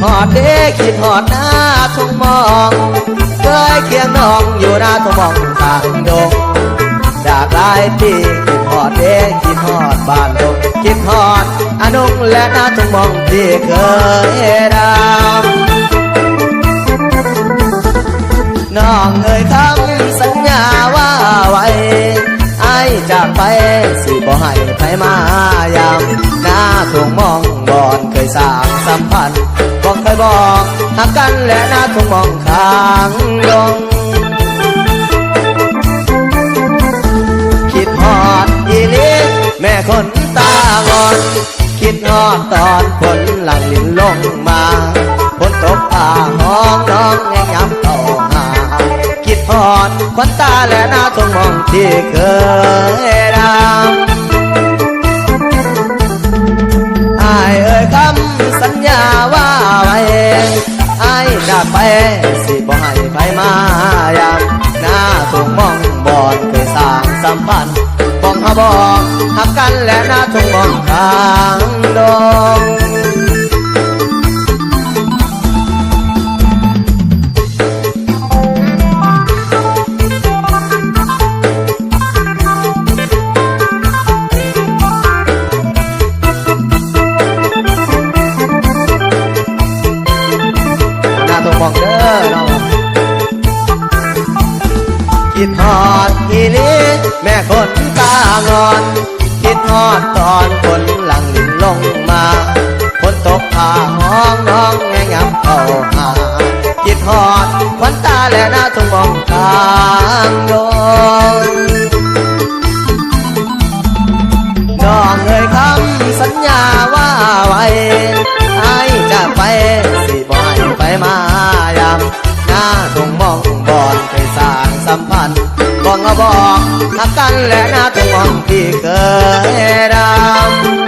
หอดเด้คิดหอดหน้าทุ่งมองเคยเคียงน้องอยู่หน้าทุ่งมองทางดงจากหลายปีคิดหอดเด้คิดหอดบ้านดงคิดหอดอนุงและหน้าทุ่งมองที่เคยดำน้องเอ่ยคำสัญญาว่าไว้ไอ้จากไปสิบ่ให้ใครมายามหน้าทุ่งมองบอนเคยสร้างสัมพันธ์บอกเคยบอกหักกันและหน้าทุ่งมองข้างดงคิดฮอดอีลิแม่คนตางอนคิดฮอดตอนฝนหลั่งลิ้นลงมาฝนตกผ่าห้องน้องแงย้ำต่อหาคิดฮอดควันตาและหน้าทุ่งมองที่เคยดำอ้ายเอ่ยคำสัญญาว่าไว้อ้ายจากไปสิบ่ให้ไปมายามหน้าทุ่งมองบอนเคยสร้างสัมพันธ์บอกเขาบอกหักกันและหน้าทุ่งมองข้างดงมองเด้อน้องคิดฮอดอีลิแม่คนตางอนคิดฮอดตอนฝนหลั่งลิ้นลงมาฝนตกผ่าห้องน้องแงงับเข้าหาคิดฮอดควันตาและหน้าทุ่งมองข้างดงน้องเอ่ยคำสัญญาว่าไว้ไอ้จะไปสิบ่ให้ไปมายามหน้าทุ่งมองบอนเคยสร้างสัมพันธ์บอกหักกันและหน้าทุ่งมองที่เคยดำ